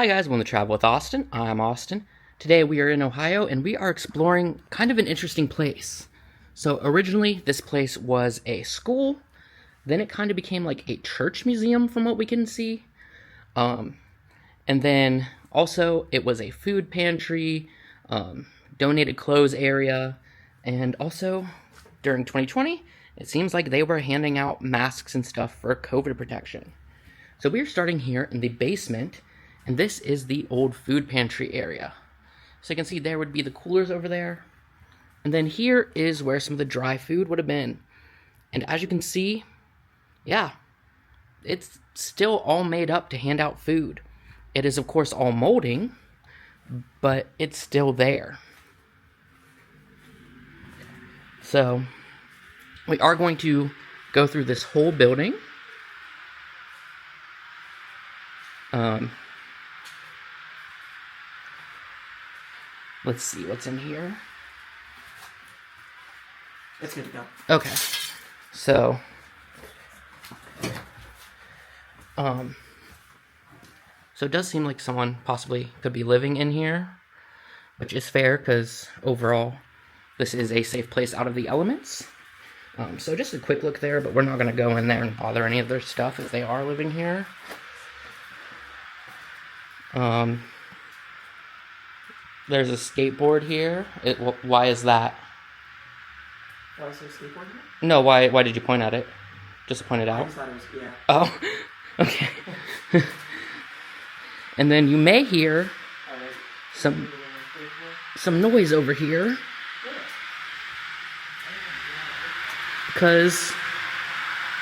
Hi guys, welcome to Travel with Austin. I'm Austin. Today we are in Ohio and we are exploring kind of an interesting place. So originally this place was a school, then it kind of became like a church museum from what we can see. And then also it was a food pantry, donated clothes area, and also during 2020 it seems like they were handing out masks and stuff for COVID protection. So we are starting here in the basement. And this is the old food pantry area. So you can see there would be the coolers over there. And then here is where some of the dry food would have been. And as you can see, yeah, it's still all made up to hand out food. It is, of course, all molding, but it's still there. So we are going to go through this whole building. Let's see what's in here. It's good to go. Okay. So, so it does seem like someone possibly could be living in here, which is fair because overall this is a safe place out of the elements. So just a quick look there, but we're not going to go in there and bother any of their stuff if they are living here. There's a skateboard here. Why is that? Why is there a skateboard here? No, why did you point at it? Just point it out? I just thought it was, yeah. Oh, okay. And then you may hear some noise over here. Because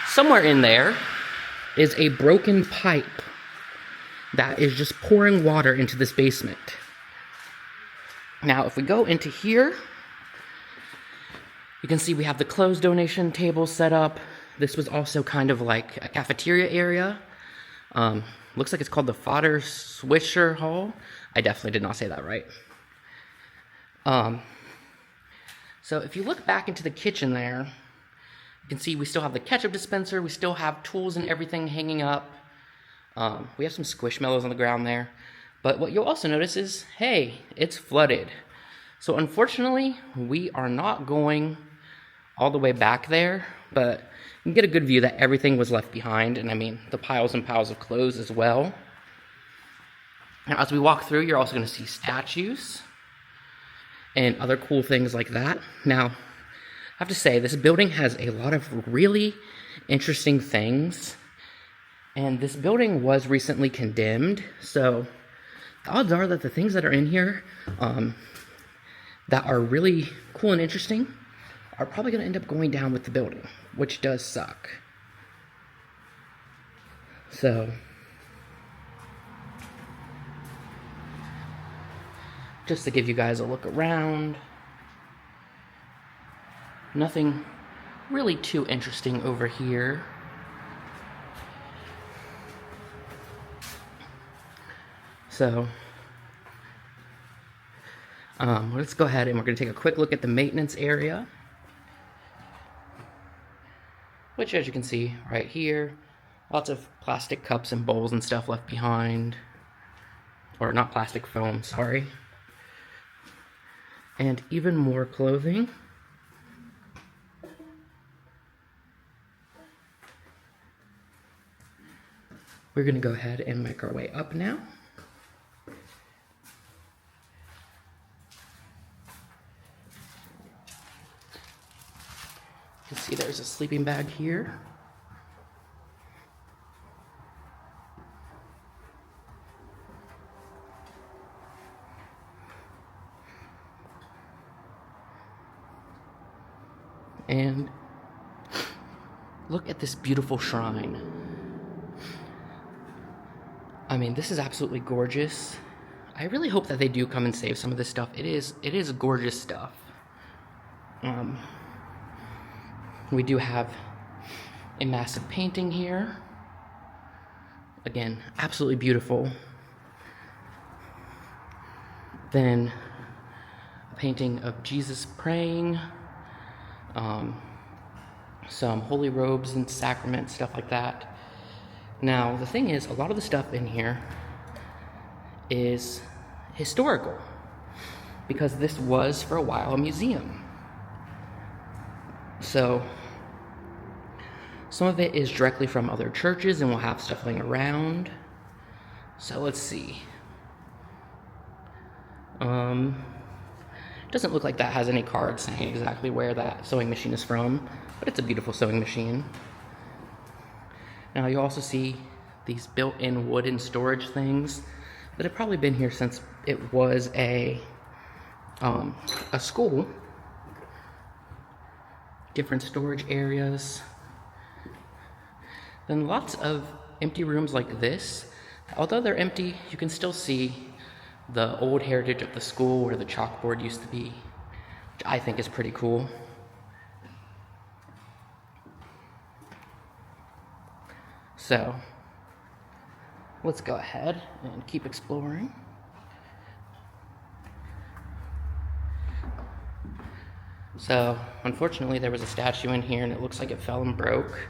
somewhere in there is a broken pipe that is just pouring water into this basement. Now, if we go into here, you can see we have the clothes donation table set up. This was also kind of like a cafeteria area. Looks like it's called the Fodder Swisher Hall. I definitely did not say that right. So if you look back into the kitchen there, you can see we still have the ketchup dispenser. We still have tools and everything hanging up. We have some squishmallows on the ground there. But what you'll also notice is, hey, it's flooded. So unfortunately, we are not going all the way back there, but you can get a good view that everything was left behind, and I mean, the piles and piles of clothes as well. Now, as we walk through, you're also going to see statues and other cool things like that. Now, I have to say, this building has a lot of really interesting things, and this building was recently condemned, so the odds are that the things that are in here that are really cool and interesting are probably going to end up going down with the building, which does suck. So, just to give you guys a look around, nothing really too interesting over here. So, let's go ahead and we're going to take a quick look at the maintenance area. Which, as you can see right here, lots of plastic cups and bowls and stuff left behind. Or not plastic foam, sorry. And even more clothing. We're going to go ahead and make our way up now. You can see there's a sleeping bag here. And look at this beautiful shrine. I mean, this is absolutely gorgeous. I really hope that they do come and save some of this stuff. It is gorgeous stuff. We do have a massive painting here. Again, absolutely beautiful. Then a painting of Jesus praying. Some holy robes and sacraments, stuff like that. Now, the thing is, a lot of the stuff in here is historical, because this was for a while a museum. So some of it is directly from other churches, and we'll have stuff laying around. So let's see. Doesn't look like that has any cards saying exactly where that sewing machine is from, but it's a beautiful sewing machine. Now you also see these built-in wooden storage things that have probably been here since it was a school. Different storage areas. Then lots of empty rooms like this. Although they're empty, you can still see the old heritage of the school where the chalkboard used to be, which I think is pretty cool. So, let's go ahead and keep exploring. So, unfortunately, there was a statue in here and it looks like it fell and broke.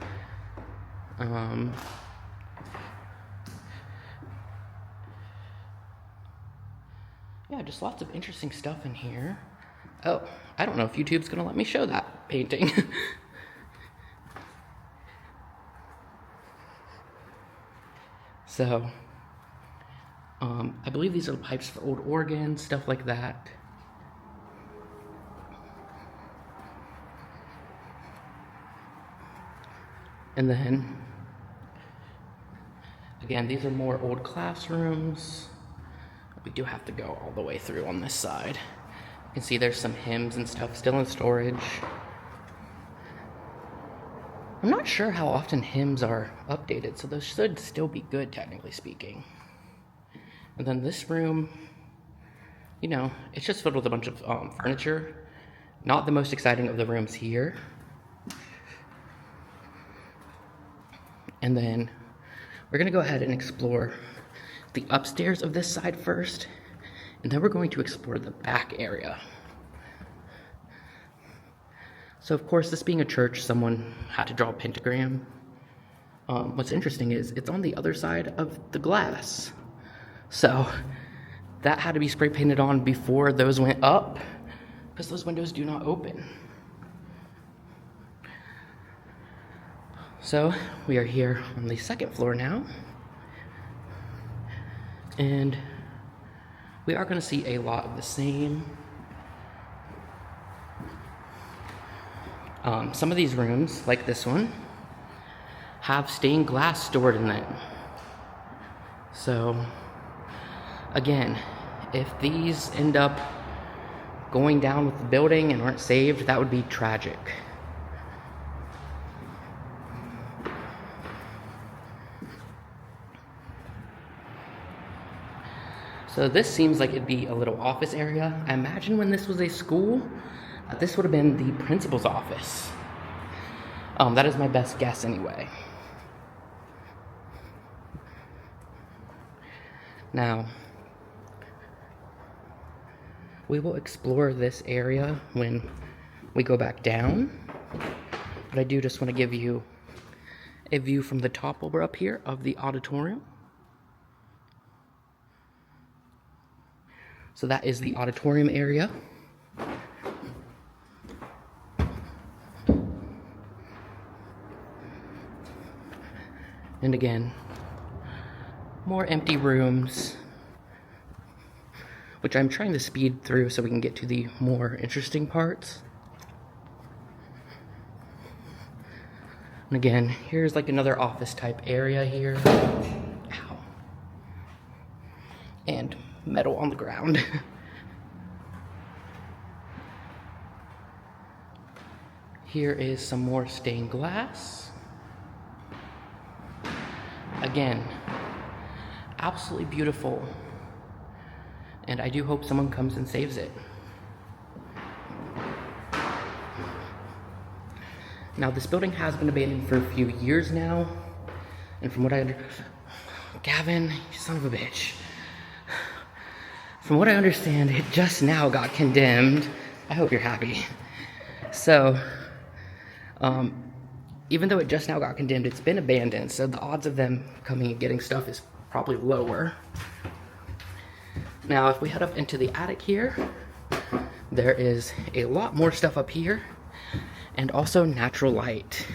Yeah, just lots of interesting stuff in here. Oh, I don't know if YouTube's gonna let me show that painting. So, I believe these are the pipes for old organs, stuff like that. And then, again, these are more old classrooms. We do have to go all the way through on this side. You can see there's some hymns and stuff still in storage. I'm not sure how often hymns are updated, so those should still be good, technically speaking. And then this room, you know, it's just filled with a bunch of furniture. Not the most exciting of the rooms here. And then we're gonna go ahead and explore the upstairs of this side first, and then we're going to explore the back area. So of course, this being a church, someone had to draw a pentagram. What's interesting is it's on the other side of the glass. So that had to be spray painted on before those went up, because those windows do not open. So we are here on the second floor now. And we are going to see a lot of the same. Some of these rooms, like this one, have stained glass stored in them. So, again, if these end up going down with the building and aren't saved, that would be tragic. So this seems like it'd be a little office area. I imagine when this was a school, this would have been the principal's office. That is my best guess anyway. Now, we will explore this area when we go back down, but I do just want to give you a view from the top over up here of the auditorium. So that is the auditorium area. And again, more empty rooms, which I'm trying to speed through so we can get to the more interesting parts. And again, here's like another office type area here. Ow. And metal on the ground. Here is some more stained glass. Again, absolutely beautiful. And I do hope someone comes and saves it. Now, this building has been abandoned for a few years now. And from what I Gavin, you son of a bitch. From what I understand, it just now got condemned. I hope you're happy. So, even though it just now got condemned, it's been abandoned, so the odds of them coming and getting stuff is probably lower. Now, if we head up into the attic here, there is a lot more stuff up here, and also natural light,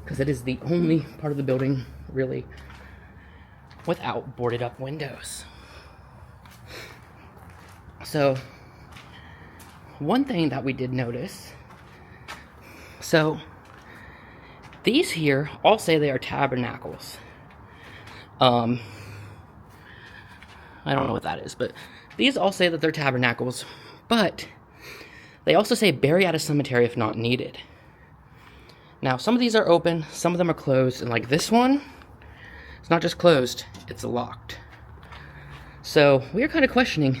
because it is the only part of the building, really, without boarded up windows. So, one thing that we did notice, so these here all say they are tabernacles. I don't know what that is, but these all say that they're tabernacles, but they also say bury at a cemetery if not needed. Now, some of these are open, some of them are closed, and like this one, it's not just closed, it's locked. So, we are kind of questioning,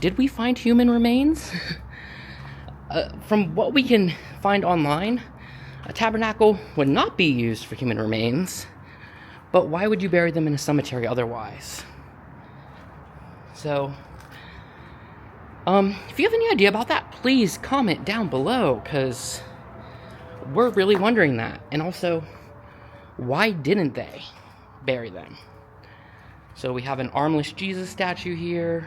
did we find human remains? From what we can find online, a tabernacle would not be used for human remains, but why would you bury them in a cemetery otherwise? So, if you have any idea about that, please comment down below, because we're really wondering that. And also, why didn't they bury them? So we have an armless Jesus statue here.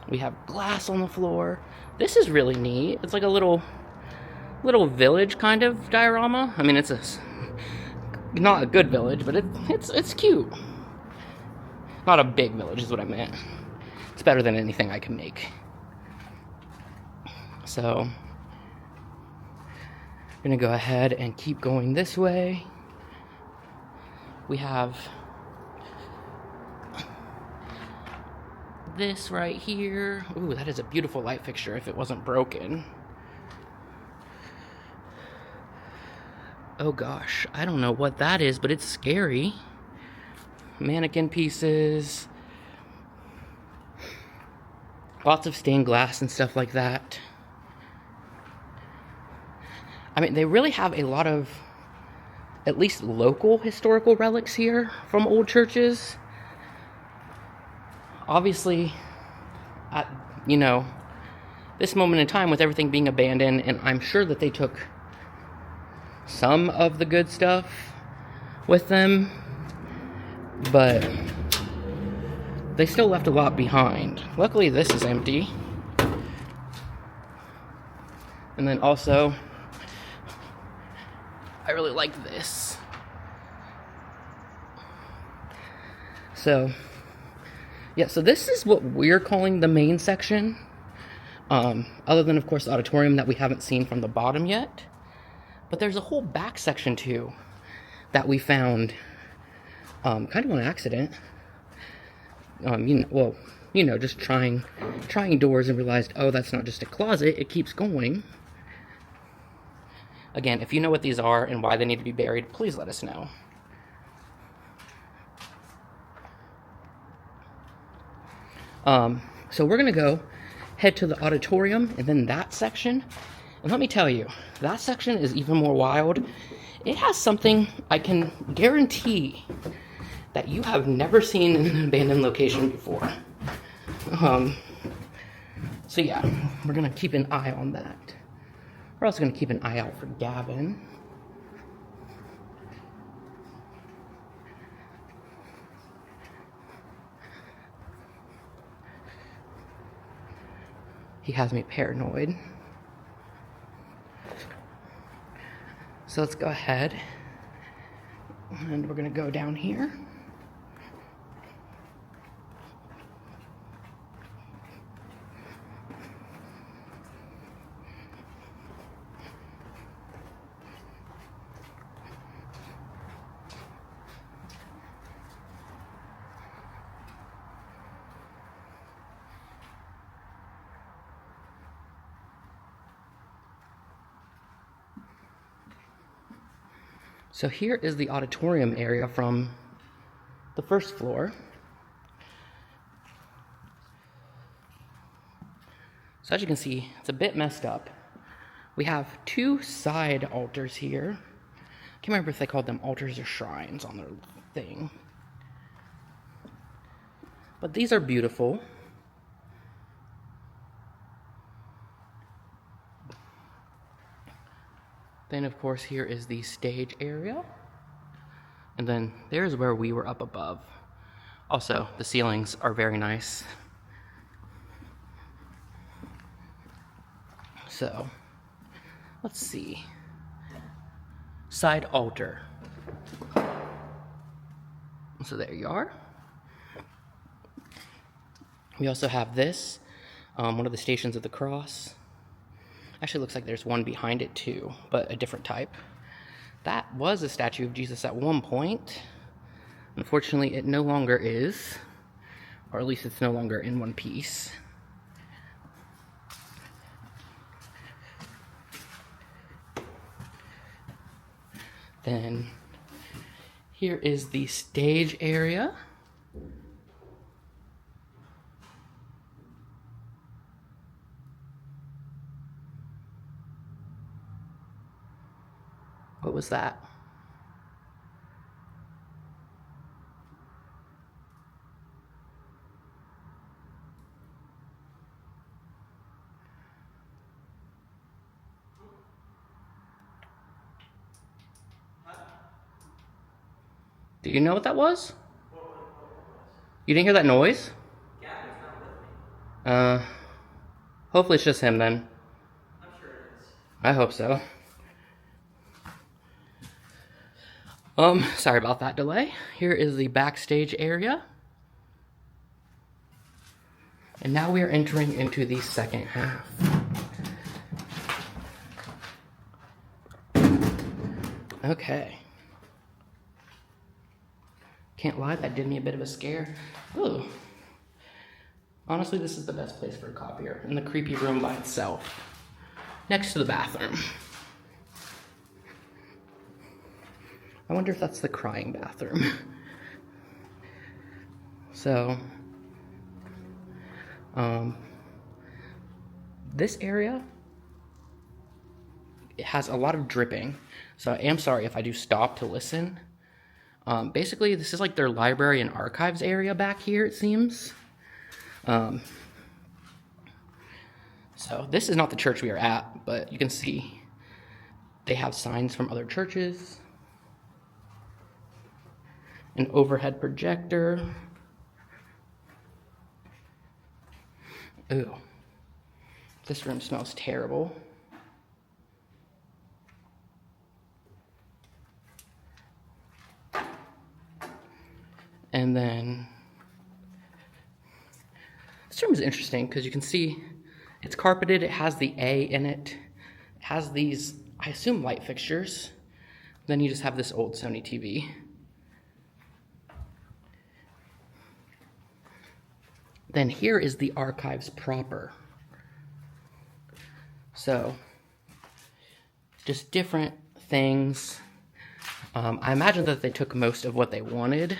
We have glass on the floor. This is really neat. It's like a little village kind of diorama. I mean, it's not a good village, but it's cute. Not a big village is what I meant. It's better than anything I can make. So, I'm gonna go ahead and keep going this way. We have this right here. Ooh, that is a beautiful light fixture if it wasn't broken. Oh gosh, I don't know what that is, but it's scary. Mannequin pieces. Lots of stained glass and stuff like that. I mean, they really have a lot of, at least local historical relics here from old churches. Obviously, at, this moment in time with everything being abandoned, and I'm sure that they took some of the good stuff with them, but they still left a lot behind. Luckily, this is empty. And then also, I really like this. So, yeah, so this is what we're calling the main section. Other than, of course, the auditorium that we haven't seen from the bottom yet. But there's a whole back section, too, that we found kind of on accident. Just trying doors and realized, oh, that's not just a closet, it keeps going. Again, if you know what these are and why they need to be buried, please let us know. So we're gonna head to the auditorium and then that section. And let me tell you, that section is even more wild. It has something I can guarantee that you have never seen in an abandoned location before. So yeah, we're gonna keep an eye on that. We're also gonna keep an eye out for Gavin. He has me paranoid. So let's go ahead and we're gonna go down here. So here is the auditorium area from the first floor. So as you can see, it's a bit messed up. We have two side altars here. I can't remember if they called them altars or shrines on their thing. But these are beautiful. Then, of course, here is the stage area. And then there's where we were up above. Also, the ceilings are very nice. So, let's see. Side altar. So there you are. We also have this, one of the Stations of the Cross. Actually, looks like there's one behind it too, but a different type. That was a statue of Jesus at one point. Unfortunately, it no longer is, or at least it's no longer in one piece. Then here is the stage area. What was that? Do you know what that was? You didn't hear that noise? Yeah, it's not with me. Hopefully it's just him then. I'm sure it is. I hope so. Sorry about that delay. Here is the backstage area. And now we are entering into the second half. Okay. Can't lie, that did me a bit of a scare. Ooh. Honestly, this is the best place for a copier, in the creepy room by itself, next to the bathroom. I wonder if that's the crying bathroom. So, this area, it has a lot of dripping, so I am sorry if I do stop to listen. Basically, this is like their library and archives area back here, it seems. So this is not the church we are at, but you can see they have signs from other churches. An overhead projector. Ooh, this room smells terrible. And then this room is interesting because you can see it's carpeted, it has the A in it, it has these, I assume, light fixtures. Then you just have this old Sony TV. Then here is the archives proper. So, just different things. I imagine that they took most of what they wanted,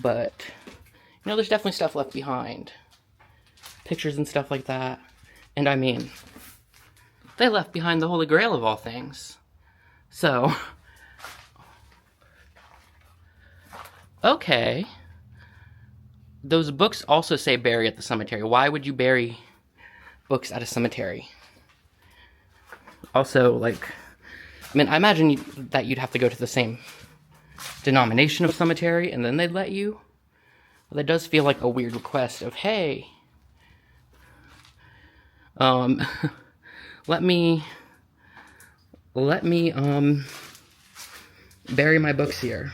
but, you know, there's definitely stuff left behind. Pictures and stuff like that. And I mean, they left behind the Holy Grail of all things. So, okay. Those books also say bury at the cemetery. Why would you bury books at a cemetery? Also, like, I mean, I imagine that you'd have to go to the same denomination of cemetery and then they'd let you. But that does feel like a weird request of, hey, let me bury my books here.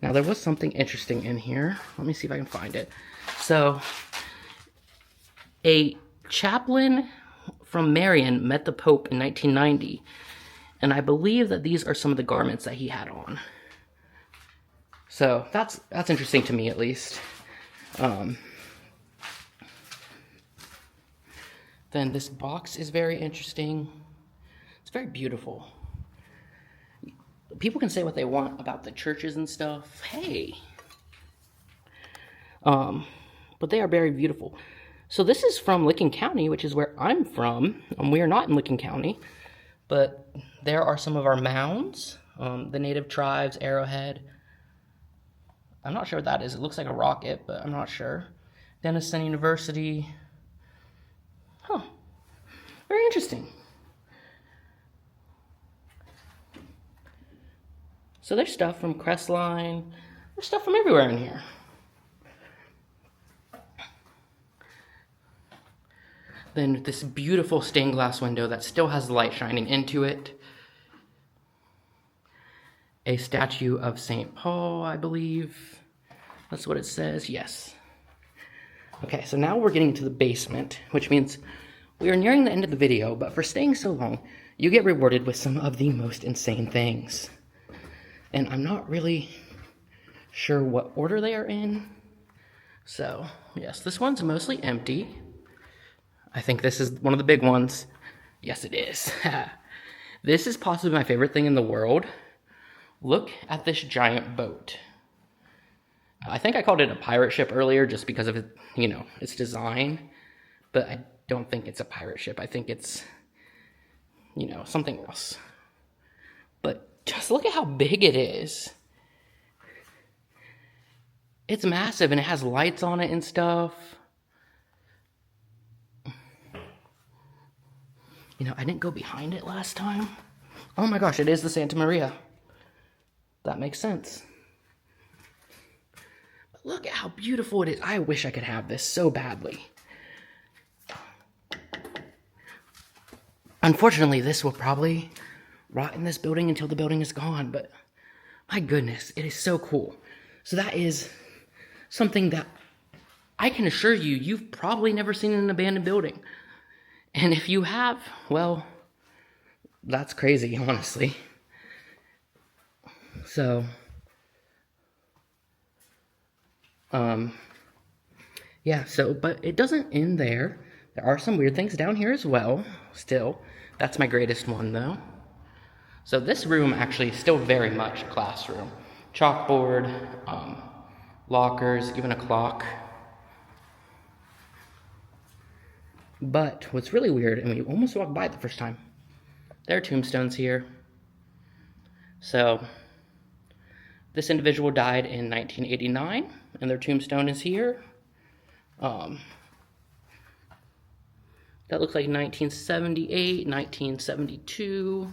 Now, there was something interesting in here. Let me see if I can find it. So, a chaplain from Marion met the Pope in 1990, and I believe that these are some of the garments that he had on. So, that's interesting to me, at least. Then this box is very interesting. It's very beautiful. People can say what they want about the churches and stuff. Hey. But they are very beautiful. So this is from Licking County, which is where I'm from. We are not in Licking County. But there are some of our mounds. The native tribes, Arrowhead. I'm not sure what that is. It looks like a rocket, but I'm not sure. Denison University. Huh. Very interesting. So there's stuff from Crestline. There's stuff from everywhere in here. Then this beautiful stained glass window that still has light shining into it. A statue of St. Paul, I believe. That's what it says, yes. Okay, so now we're getting to the basement, which means we are nearing the end of the video, but for staying so long, you get rewarded with some of the most insane things. And I'm not really sure what order they are in. So, yes, this one's mostly empty. I think this is one of the big ones. Yes, it is. This is possibly my favorite thing in the world. Look at this giant boat. I think I called it a pirate ship earlier just because of it, you know, its design. But I don't think it's a pirate ship. I think it's, you know, something else. But just look at how big it is. It's massive and it has lights on it and stuff. You know, I didn't go behind it last time. Oh my gosh, it is the Santa Maria. That makes sense. But look at how beautiful it is. I wish I could have this so badly. Unfortunately, this will probably rot in this building until the building is gone, but my goodness, it is so cool. So that is something that I can assure you, you've probably never seen in an abandoned building. And if you have, well, that's crazy, honestly. So, yeah, so, but it doesn't end there. There are some weird things down here as well, still. That's my greatest one, though. So this room actually is still very much a classroom. Chalkboard, lockers, even a clock. But what's really weird, and we almost walked by it the first time, there are tombstones here. So this individual died in 1989, and their tombstone is here. That looks like 1978, 1972,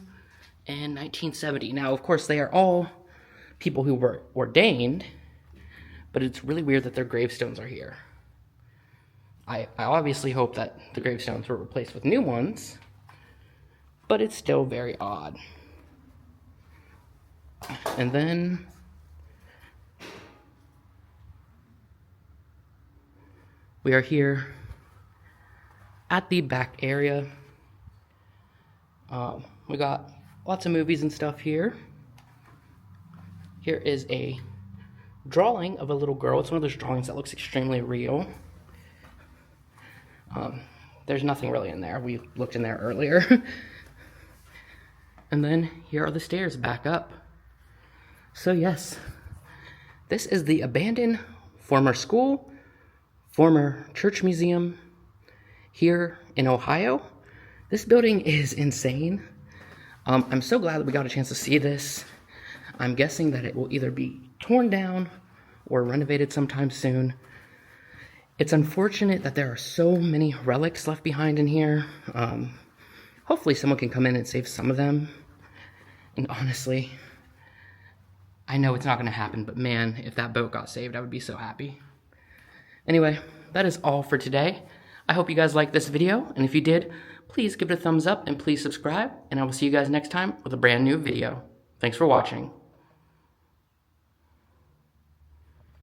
and 1970. Now, of course, they are all people who were ordained, but it's really weird that their gravestones are here. I obviously hope that the gravestones were replaced with new ones, but it's still very odd. And then we are here at the back area. We got lots of movies and stuff here. Here is a drawing of a little girl. It's one of those drawings that looks extremely real. There's nothing really in there. We looked in there earlier. And then here are the stairs back up. So yes, this is the abandoned former school, former church museum here in Ohio. This building is insane. I'm so glad that we got a chance to see this. I'm guessing that it will either be torn down or renovated sometime soon. It's unfortunate that there are so many relics left behind in here. Hopefully someone can come in and save some of them. And honestly, I know it's not going to happen, but man, if that boat got saved, I would be so happy. Anyway, that is all for today. I hope you guys liked this video, and if you did, please give it a thumbs up and please subscribe, and I will see you guys next time with a brand new video. Thanks for watching.